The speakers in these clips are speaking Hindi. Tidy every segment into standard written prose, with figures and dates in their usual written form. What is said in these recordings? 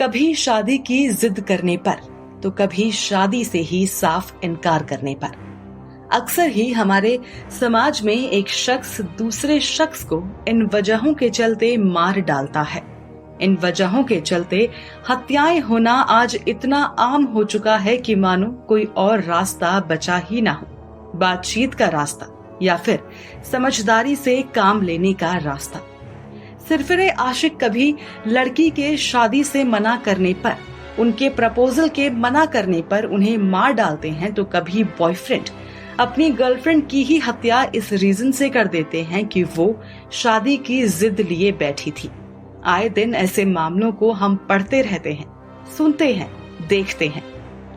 कभी शादी की जिद करने पर तो कभी शादी से ही साफ इनकार करने पर। अक्सर ही हमारे समाज में एक शख्स दूसरे शख्स को इन वजहों के चलते मार डालता है। इन वजहों के चलते हत्याएं होना आज इतना आम हो चुका है कि मानो कोई और रास्ता बचा ही ना हो। बातचीत का रास्ता या फिर समझदारी से काम लेने का रास्ता। सिरफिरे आशिक कभी लड़की के शादी से मना करने पर, उनके प्रपोजल के मना करने पर उन्हें मार डालते हैं, तो कभी बॉयफ्रेंड अपनी गर्लफ्रेंड की ही हत्या इस रीजन से कर देते हैं कि वो शादी की जिद लिए बैठी थी। आए दिन ऐसे मामलों को हम पढ़ते रहते हैं, सुनते हैं, देखते हैं।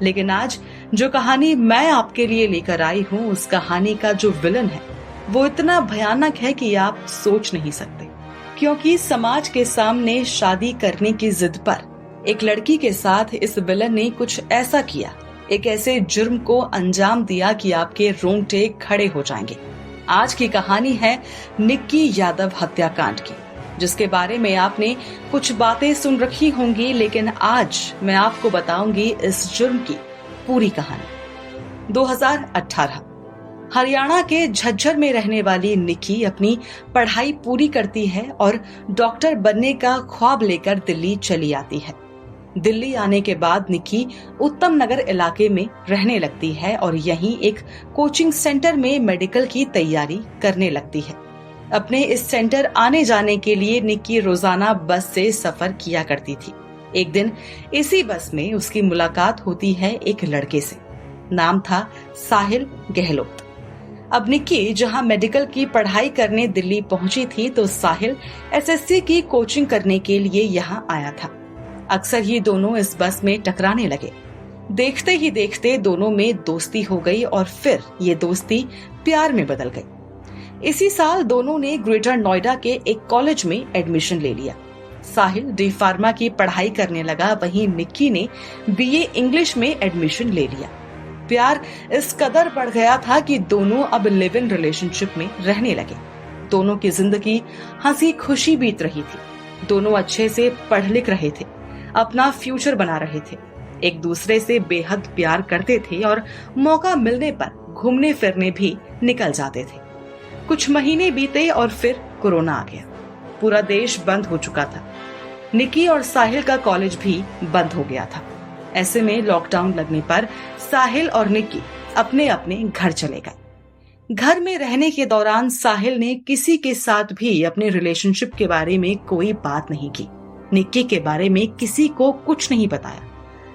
लेकिन आज जो कहानी मैं आपके लिए लेकर आई हूँ, उस कहानी का जो विलन है वो इतना भयानक है कि आप सोच नहीं सकते। क्योंकि समाज के सामने शादी करने की जिद पर एक लड़की के साथ इस विलन ने कुछ ऐसा किया, एक ऐसे जुर्म को अंजाम दिया कि आपके रोंगटे खड़े हो जाएंगे। आज की कहानी है निक्की यादव हत्याकांड की, जिसके बारे में आपने कुछ बातें सुन रखी होंगी, लेकिन आज मैं आपको बताऊंगी इस जुर्म की पूरी कहानी। 2018 हरियाणा के झज्जर में रहने वाली निक्की अपनी पढ़ाई पूरी करती है और डॉक्टर बनने का ख्वाब लेकर दिल्ली चली आती है। दिल्ली आने के बाद निक्की उत्तम नगर इलाके में रहने लगती है और यहीं एक कोचिंग सेंटर में मेडिकल की तैयारी करने लगती है। अपने इस सेंटर आने जाने के लिए निक्की रोजाना बस से सफर किया करती थी। एक दिन इसी बस में उसकी मुलाकात होती है एक लड़के से। नाम था साहिल गहलोत। अब निक्की जहां मेडिकल की पढ़ाई करने दिल्ली पहुंची थी, तो साहिल एसएससी की कोचिंग करने के लिए यहां आया था। अक्सर ही दोनों इस बस में टकराने लगे। देखते ही देखते दोनों में दोस्ती हो गई और फिर ये दोस्ती प्यार में बदल गई। इसी साल दोनों ने ग्रेटर नोएडा के एक कॉलेज में एडमिशन ले लिया। साहिल डी फार्मा की पढ़ाई करने लगा, वहीं निक्की ने बीए इंग्लिश में एडमिशन ले लिया। प्यार इस कदर बढ़ गया था कि दोनों अब लिव इन रिलेशनशिप में रहने लगे। दोनों की जिंदगी हंसी खुशी बीत रही थी। दोनों अच्छे से पढ़ लिख रहे थे, अपना फ्यूचर बना रहे थे, एक दूसरे से बेहद प्यार करते थे और मौका मिलने पर घूमने फिरने भी निकल जाते थे। कुछ महीने बीते और फिर कोरोना आ गया। पूरा देश बंद हो चुका था। निक्की और साहिल का कॉलेज भी बंद हो गया था। ऐसे में लॉकडाउन लगने पर साहिल और निक्की अपने अपने घर चले गए। घर में रहने के दौरान साहिल ने किसी के साथ भी अपने रिलेशनशिप के बारे में कोई बात नहीं की। निक्की के बारे में किसी को कुछ नहीं बताया,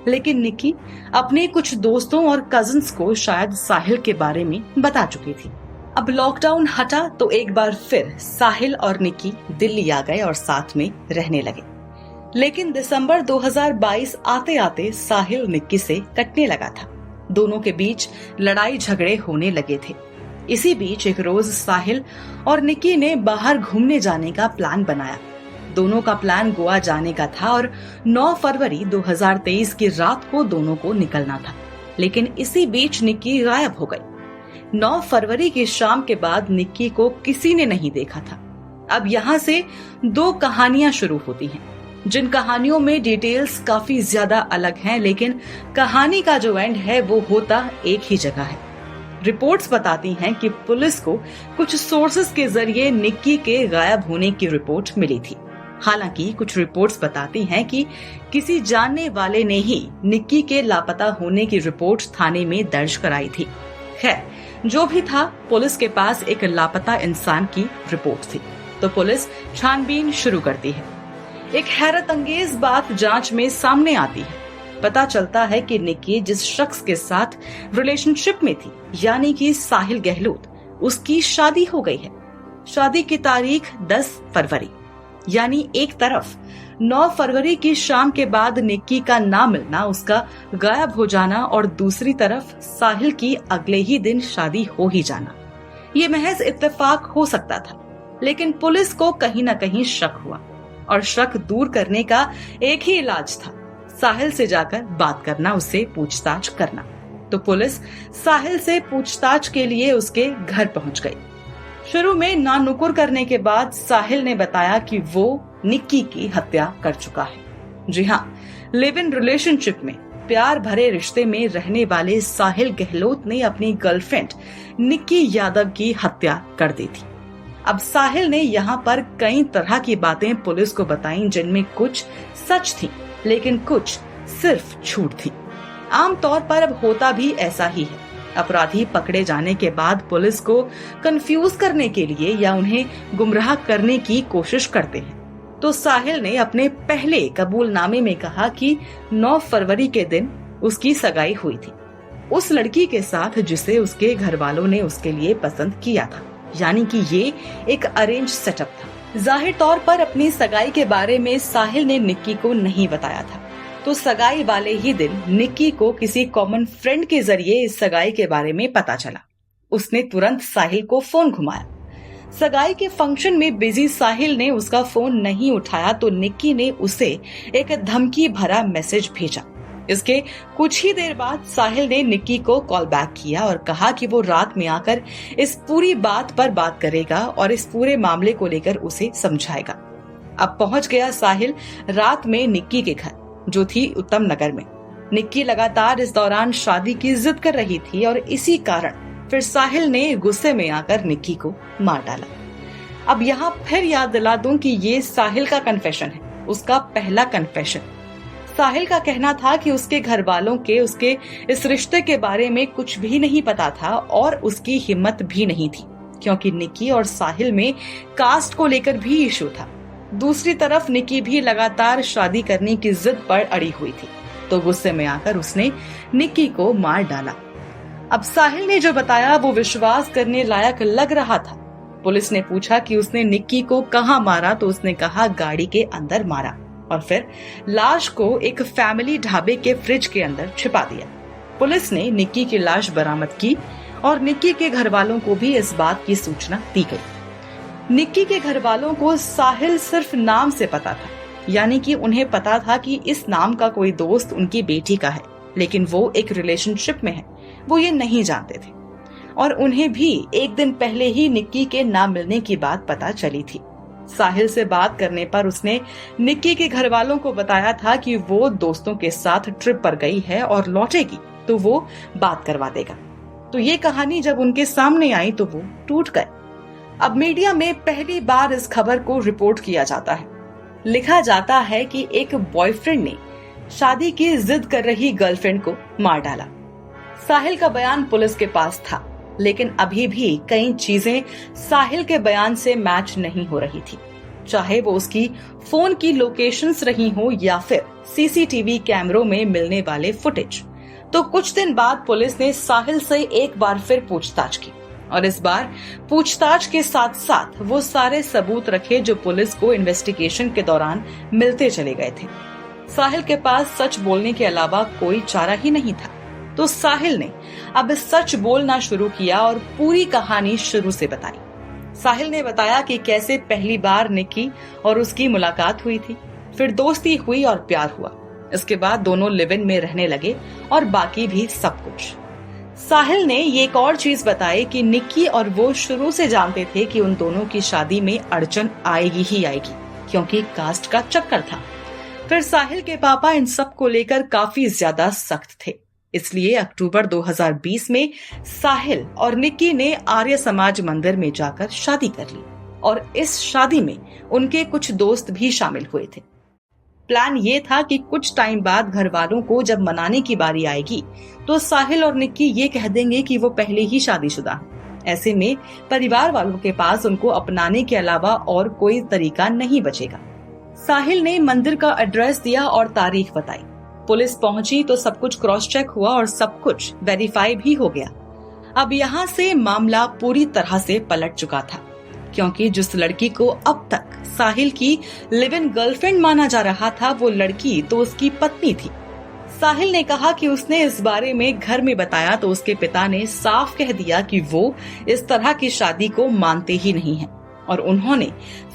लेकिन निक्की अपने कुछ दोस्तों और कजिन्स को शायद साहिल के बारे में बता चुकी थी। अब लॉकडाउन हटा तो एक बार फिर साहिल और निक्की दिल्ली आ गए और साथ में रहने लगे। लेकिन दिसंबर 2022 आते आते साहिल निक्की से कटने लगा था। दोनों के बीच लड़ाई झगड़े होने लगे थे। इसी बीच एक रोज साहिल और निक्की ने बाहर घूमने जाने का प्लान बनाया। दोनों का प्लान गोवा जाने का था और 9 फरवरी 2023 की रात को दोनों को निकलना था। लेकिन इसी बीच निक्की गायब हो गई। 9 फरवरी की शाम के बाद निक्की को किसी ने नहीं देखा था। अब यहाँ से 2 कहानियां शुरू होती हैं, जिन कहानियों में डिटेल्स काफी ज्यादा अलग हैं, लेकिन कहानी का जो एंड है वो होता एक ही जगह है। रिपोर्ट्स बताती हैं कि पुलिस को कुछ सोर्सेस के जरिए निक्की के गायब होने की रिपोर्ट मिली थी। हालांकि कुछ रिपोर्ट्स बताती हैं कि किसी जानने वाले ने ही निक्की के लापता होने की रिपोर्ट थाने में दर्ज कराई थी। खैर, जो भी था, पुलिस के पास एक लापता इंसान की रिपोर्ट थी, तो पुलिस छानबीन शुरू करती है। एक हैरत अंगेज बात जांच में सामने आती है। पता चलता है कि निक्की जिस शख्स के साथ रिलेशनशिप में थी, यानी कि साहिल गहलोत, उसकी शादी हो गई है। शादी की तारीख 10 फरवरी, यानी एक तरफ 9 फरवरी की शाम के बाद निक्की का ना मिलना, उसका गायब हो जाना, और दूसरी तरफ साहिल की अगले ही दिन शादी हो ही जाना। ये महज इत्तेफाक हो सकता था, लेकिन पुलिस को कहीं न कहीं शक हुआ, और शक दूर करने का एक ही इलाज था, साहिल से जाकर बात करना, उससे पूछताछ करना। तो पुलिस साहिल से पूछताछ के लिए उसके घर पहुंच गई। शुरू में नानुकुर करने के बाद साहिल ने बताया कि वो निक्की की हत्या कर चुका है। जी हाँ, लिव इन रिलेशनशिप में, प्यार भरे रिश्ते में रहने वाले साहिल गहलोत ने अपनी गर्लफ्रेंड निक्की यादव की हत्या कर दी थी। अब साहिल ने यहाँ पर कई तरह की बातें पुलिस को बताई, जिनमें कुछ सच थी लेकिन कुछ सिर्फ झूठ थी। आमतौर पर अब होता भी ऐसा ही है। अपराधी पकड़े जाने के बाद पुलिस को कंफ्यूज करने के लिए या उन्हें गुमराह करने की कोशिश करते हैं। तो साहिल ने अपने पहले कबूलनामे में कहा कि 9 फरवरी के दिन उसकी सगाई हुई थी उस लड़की के साथ जिसे उसके घर वालों ने उसके लिए पसंद किया था, यानी कि ये एक अरेंज सेटअप था। जाहिर तौर पर अपनी सगाई के बारे में साहिल ने निक्की को नहीं बताया था, तो सगाई वाले ही दिन निक्की को किसी कॉमन फ्रेंड के जरिए इस सगाई के बारे में पता चला। उसने तुरंत साहिल को फोन घुमाया। सगाई के फंक्शन में बिजी साहिल ने उसका फोन नहीं उठाया तो निक्की ने उसे एक धमकी भरा मैसेज भेजा। इसके कुछ ही देर बाद साहिल ने निक्की को कॉल बैक किया और कहा कि वो रात में आकर इस पूरी बात पर बात करेगा और इस पूरे मामले को लेकर उसे समझाएगा। अब पहुंच गया साहिल रात में निक्की के घर, जो थी उत्तम नगर में। निक्की लगातार इस दौरान शादी की जिद कर रही थी और इसी कारण फिर साहिल ने गुस्से में आकर निक्की को मार डाला। अब यहाँ फिर याद दिला दूं कि ये साहिल का कन्फेशन है, उसका पहला कन्फेशन। साहिल का कहना था कि उसके घर वालों के उसके इस रिश्ते के बारे में कुछ भी नहीं पता था और उसकी हिम्मत भी नहीं थी, क्योंकि निक्की और साहिल में कास्ट को लेकर भी इशू था। दूसरी तरफ निक्की भी लगातार शादी करने की जिद पर अड़ी हुई थी, तो गुस्से में आकर उसने निक्की को मार डाला। अब साहिल ने जो बताया वो विश्वास करने लायक लग रहा था। पुलिस ने पूछा कि उसने निक्की को कहाँ मारा, तो उसने कहा गाड़ी के अंदर मारा और फिर लाश को एक फैमिली ढाबे के फ्रिज के अंदर छिपा दिया। पुलिस ने निक्की की लाश बरामद की और निक्की के घर वालों को भी इस बात की सूचना दी गई। निक्की के घर वालों को साहिल सिर्फ नाम से पता था, यानी कि उन्हें पता था कि इस नाम का कोई दोस्त उनकी बेटी का है, लेकिन वो एक रिलेशनशिप में है, वो ये नहीं जानते थे। और उन्हें भी एक दिन पहले ही निक्की के ना मिलने की बात पता चली थी। साहिल से बात करने पर उसने निक्की के घर वालों को बताया था कि वो दोस्तों के साथ ट्रिप पर गई है और लौटेगी तो वो बात करवा देगा। तो ये कहानी जब उनके सामने आई तो वो टूट गए। अब मीडिया में पहली बार इस खबर को रिपोर्ट किया जाता है। लिखा जाता है कि एक बॉयफ्रेंड ने शादी की जिद कर रही गर्लफ्रेंड को मार डाला। साहिल का बयान पुलिस के पास था, लेकिन अभी भी कई चीजें साहिल के बयान से मैच नहीं हो रही थी, चाहे वो उसकी फोन की लोकेशंस रही हो या फिर सीसीटीवी कैमरों में मिलने वाले फुटेज। तो कुछ दिन बाद पुलिस ने साहिल से एक बार फिर पूछताछ की और इस बार पूछताछ के साथ साथ वो सारे सबूत रखे जो पुलिस को इन्वेस्टिगेशन के दौरान मिलते चले गए थे। साहिल के पास सच बोलने के अलावा कोई चारा ही नहीं था, तो साहिल ने अब सच बोलना शुरू किया और पूरी कहानी शुरू से बताई। साहिल ने बताया कि कैसे पहली बार निक्की और उसकी मुलाकात हुई थी, फिर दोस्ती हुई और प्यार हुआ। इसके बाद दोनों लिव इन में रहने लगे और बाकी भी सब कुछ। साहिल ने ये एक और चीज बताई कि निक्की और वो शुरू से जानते थे कि उन दोनों की शादी में अड़चन आएगी ही आएगी, क्योंकि कास्ट का चक्कर था। फिर साहिल के पापा इन सब को लेकर काफी ज्यादा सख्त थे, इसलिए अक्टूबर 2020 में साहिल और निक्की ने आर्य समाज मंदिर में जाकर शादी कर ली और इस शादी में उनके कुछ दोस्त भी शामिल हुए थे। प्लान ये था कि कुछ टाइम बाद घर वालों को जब मनाने की बारी आएगी तो साहिल और निक्की ये कह देंगे कि वो पहले ही शादीशुदा हैं। ऐसे में परिवार वालों के पास उनको अपनाने के अलावा और कोई तरीका नहीं बचेगा। साहिल ने मंदिर का एड्रेस दिया और तारीख बताई। पुलिस पहुंची तो सब कुछ क्रॉस चेक हुआ और सब कुछ वेरीफाई भी हो गया। अब यहाँ से मामला पूरी तरह से पलट चुका था, क्योंकि जिस लड़की को अब तक साहिल की लिव इन गर्लफ्रेंड माना जा रहा था वो लड़की तो उसकी पत्नी थी। साहिल ने कहा कि उसने इस बारे में घर में बताया तो उसके पिता ने साफ कह दिया कि वो इस तरह की शादी को मानते ही नहीं हैं और उन्होंने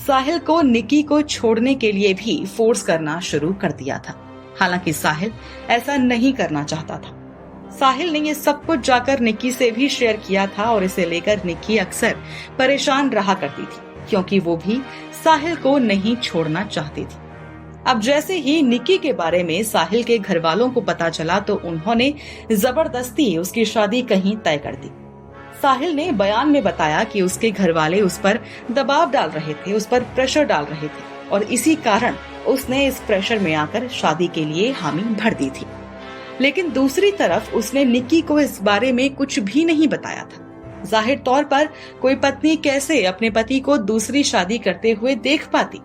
साहिल को निक्की को छोड़ने के लिए भी फोर्स करना शुरू कर दिया था। हालांकि साहिल ऐसा नहीं करना चाहता था। साहिल ने ये सब कुछ जाकर निक्की से भी शेयर किया था और इसे लेकर निक्की अक्सर परेशान रहा करती थी, क्योंकि वो भी साहिल को नहीं छोड़ना चाहती थी। अब जैसे ही निक्की के बारे में साहिल के घर वालों को पता चला तो उन्होंने जबरदस्ती उसकी शादी कहीं तय कर दी। साहिल ने बयान में बताया कि उसके घर वाले उस पर दबाव डाल रहे थे, उस पर प्रेशर डाल रहे थे और इसी कारण उसने इस प्रेशर में आकर शादी के लिए हामी भर दी थी। लेकिन दूसरी तरफ उसने निक्की को इस बारे में कुछ भी नहीं बताया था। जाहिर तौर पर कोई पत्नी कैसे अपने पति को दूसरी शादी करते हुए देख पाती,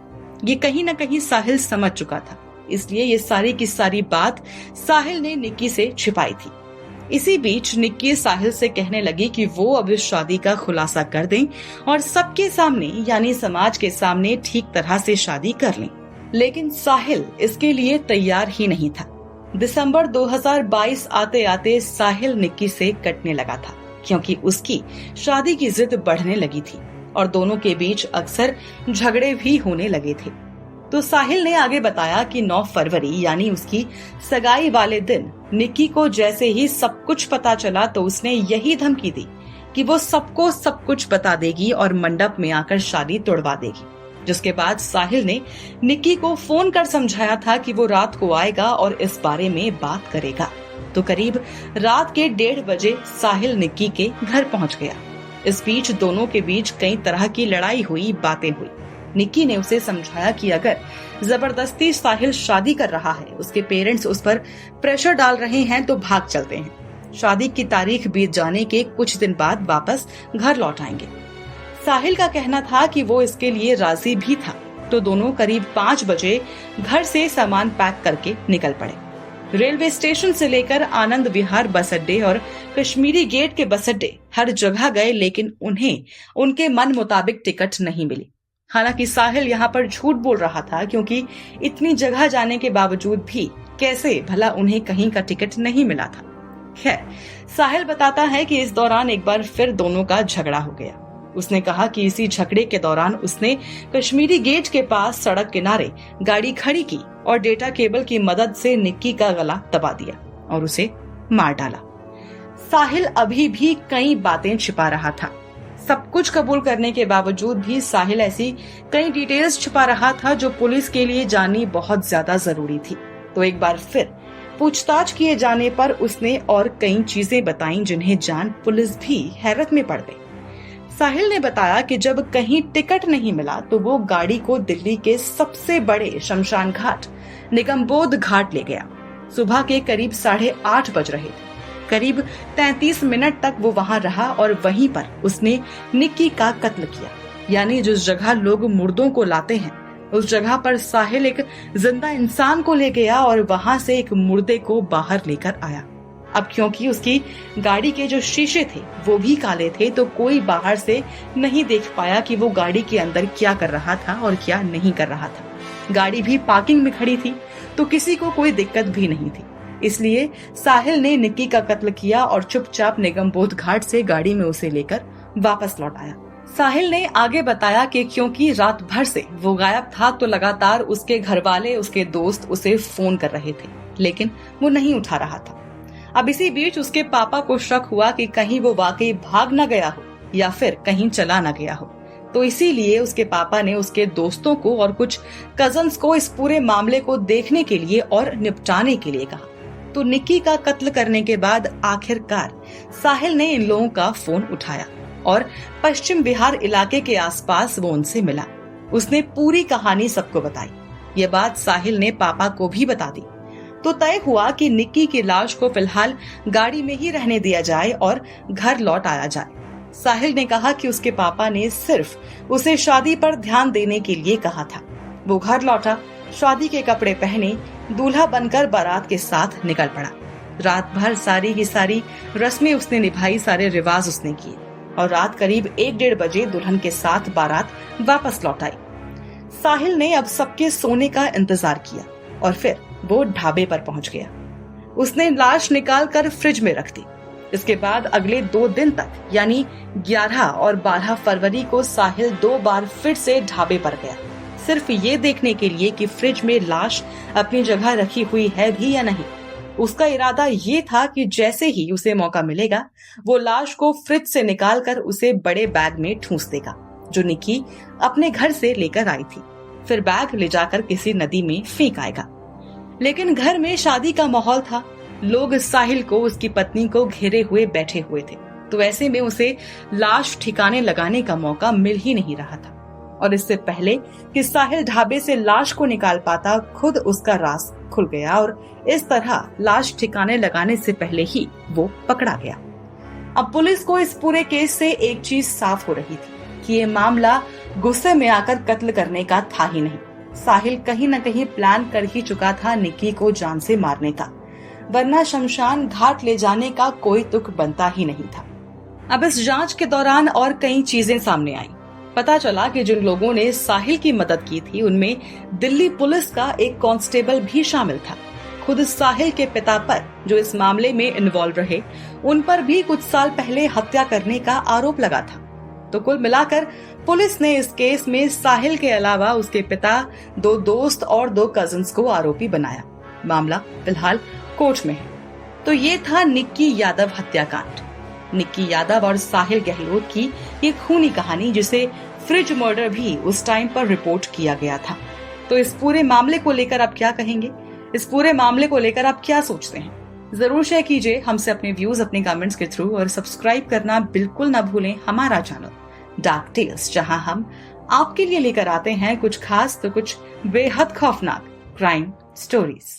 ये कहीं न कहीं साहिल समझ चुका था। इसलिए ये सारी की सारी बात साहिल ने निक्की से छिपाई थी। इसी बीच निक्की साहिल से कहने लगी कि वो अब इस शादी का खुलासा कर दें और सबके सामने यानी समाज के सामने ठीक तरह से शादी कर लें। लेकिन साहिल इसके लिए तैयार ही नहीं था। दिसंबर 2022 आते आते साहिल निक्की से कटने लगा था क्योंकि उसकी शादी की जिद बढ़ने लगी थी और दोनों के बीच अक्सर झगड़े भी होने लगे थे। तो साहिल ने आगे बताया कि 9 फरवरी यानी उसकी सगाई वाले दिन निक्की को जैसे ही सब कुछ पता चला तो उसने यही धमकी दी कि वो सबको सब कुछ बता देगी और मंडप में आकर शादी तोड़वा देगी। जिसके बाद साहिल ने निक्की को फोन कर समझाया था कि वो रात को आएगा और इस बारे में बात करेगा। तो करीब रात के 1:30 बजे साहिल निक्की के घर पहुंच गया। इस बीच दोनों के बीच कई तरह की लड़ाई हुई, बातें हुई। निक्की ने उसे समझाया कि अगर जबरदस्ती साहिल शादी कर रहा है, उसके पेरेंट्स उस पर प्रेशर डाल रहे हैं तो भाग चलते हैं। शादी की तारीख बीत जाने के कुछ दिन बाद वापस घर लौट आएंगे। साहिल का कहना था कि वो इसके लिए राजी भी था। तो दोनों करीब 5 बजे घर से सामान पैक करके निकल पड़े। रेलवे स्टेशन से लेकर आनंद विहार बस अड्डे और कश्मीरी गेट के बस अड्डे हर जगह गए, लेकिन उन्हें उनके मन मुताबिक टिकट नहीं मिली। हालांकि साहिल यहाँ पर झूठ बोल रहा था क्योंकि इतनी जगह जाने के बावजूद भी कैसे भला उन्हें कहीं का टिकट नहीं मिला था। खैर, साहिल बताता है कि इस दौरान एक बार फिर दोनों का झगड़ा हो गया। उसने कहा कि इसी झगड़े के दौरान उसने कश्मीरी गेट के पास सड़क किनारे गाड़ी खड़ी की और डेटा केबल की मदद से निक्की का गला दबा दिया और उसे मार डाला। साहिल अभी भी कई बातें छिपा रहा था। सब कुछ कबूल करने के बावजूद भी साहिल ऐसी कई डिटेल्स छिपा रहा था जो पुलिस के लिए जाननी बहुत ज्यादा जरूरी थी। तो एक बार फिर पूछताछ किए जाने पर उसने और कई चीजें बताई जिन्हें जान पुलिस भी हैरत में पड़ गई। साहिल ने बताया कि जब कहीं टिकट नहीं मिला तो वो गाड़ी को दिल्ली के सबसे बड़े शमशान घाट निगमबोध घाट ले गया। सुबह के करीब 8:30 बज रहे थे। करीब 33 मिनट तक वो वहां रहा और वहीं पर उसने निक्की का कत्ल किया। यानी जिस जगह लोग मुर्दों को लाते हैं उस जगह पर साहिल एक जिंदा इंसान को ले गया और वहां से एक मुर्दे को बाहर लेकर आया। अब क्योंकि उसकी गाड़ी के जो शीशे थे वो भी काले थे तो कोई बाहर से नहीं देख पाया कि वो गाड़ी के अंदर क्या कर रहा था और क्या नहीं कर रहा था। गाड़ी भी पार्किंग में खड़ी थी तो किसी को कोई दिक्कत भी नहीं थी। इसलिए साहिल ने निक्की का कत्ल किया और चुपचाप निगमबोध घाट से गाड़ी में उसे लेकर वापस लौट आया। साहिल ने आगे बताया कि क्योंकि रात भर से वो गायब था तो लगातार उसके घर वाले, उसके दोस्त उसे फोन कर रहे थे, लेकिन वो नहीं उठा रहा था। अब इसी बीच उसके पापा को शक हुआ कि कहीं वो वाकई भाग न गया हो या फिर कहीं चला न गया हो। तो इसीलिए उसके पापा ने उसके दोस्तों को और कुछ कजन्स को इस पूरे मामले को देखने के लिए और निपटाने के लिए कहा। तो निक्की का कत्ल करने के बाद आखिरकार साहिल ने इन लोगों का फोन उठाया और पश्चिम बिहार इलाके के आसपास वो उनसे मिला। उसने पूरी कहानी सबको बताई। ये बात साहिल ने पापा को भी बता दी। तो तय हुआ कि निक्की की लाश को फिलहाल गाड़ी में ही रहने दिया जाए और घर लौट आया जाए। साहिल ने कहा कि उसके पापा ने सिर्फ उसे शादी पर ध्यान देने के लिए कहा था। वो घर लौटा, शादी के कपड़े पहने, दूल्हा बनकर बारात के साथ निकल पड़ा। रात भर सारी की सारी रस्में उसने निभाई, सारे रिवाज उसने किए और रात करीब 1-1:30 बजे दुल्हन के साथ बारात वापस लौट आई। साहिल ने अब सबके सोने का इंतजार किया और फिर वो ढाबे पर पहुंच गया। उसने लाश निकाल कर फ्रिज में रख दी। इसके बाद अगले 2 दिन तक यानी 11 और 12 फरवरी को साहिल 2 बार फिर से ढाबे पर गया, सिर्फ ये देखने के लिए कि फ्रिज में लाश अपनी जगह रखी हुई है भी या नहीं। उसका इरादा ये था कि जैसे ही उसे मौका मिलेगा वो लाश को फ्रिज से निकालकर उसे बड़े बैग में ठूंस देगा जो निक्की अपने घर से लेकर आई थी। फिर बैग ले जाकर किसी नदी में फेंक आएगा। लेकिन घर में शादी का माहौल था, लोग साहिल को, उसकी पत्नी को घेरे हुए बैठे हुए थे, तो ऐसे में उसे लाश ठिकाने लगाने का मौका मिल ही नहीं रहा था। और इससे पहले कि साहिल ढाबे से लाश को निकाल पाता, खुद उसका राज खुल गया और इस तरह लाश ठिकाने लगाने से पहले ही वो पकड़ा गया। अब पुलिस को इस पूरे केस से एक चीज साफ हो रही थी कि ये मामला गुस्से में आकर कत्ल करने का था ही नहीं। साहिल कहीं न कहीं प्लान कर ही चुका था निक्की को जान से मारने का, वरना शमशान घाट ले जाने का कोई तुक बनता ही नहीं था। अब इस जांच के दौरान और कई चीजें सामने आई। पता चला कि जिन लोगों ने साहिल की मदद की थी उनमें दिल्ली पुलिस का एक कांस्टेबल भी शामिल था। खुद साहिल के पिता पर, जो इस मामले में इन्वॉल्व रहे, उन पर भी कुछ साल पहले हत्या करने का आरोप लगा था। तो कुल मिलाकर पुलिस ने इस केस में साहिल के अलावा उसके पिता, 2 दोस्त और 2 कजिन्स को आरोपी बनाया। मामला फिलहाल कोर्ट में है। तो ये था निक्की यादव हत्याकांड, निक्की यादव और साहिल गहलोत की ये खूनी कहानी, जिसे फ्रिज मर्डर भी उस टाइम पर रिपोर्ट किया गया था। तो इस पूरे मामले को लेकर आप क्या कहेंगे? इस पूरे मामले को लेकर आप क्या सोचते हैं? जरूर शेयर कीजिए हमसे अपने व्यूज अपने कमेंट्स के थ्रू, और सब्सक्राइब करना बिल्कुल ना भूलें हमारा चैनल डार्क टेल्स, जहां हम आपके लिए लेकर आते हैं कुछ खास तो कुछ बेहद खौफनाक क्राइम स्टोरीज।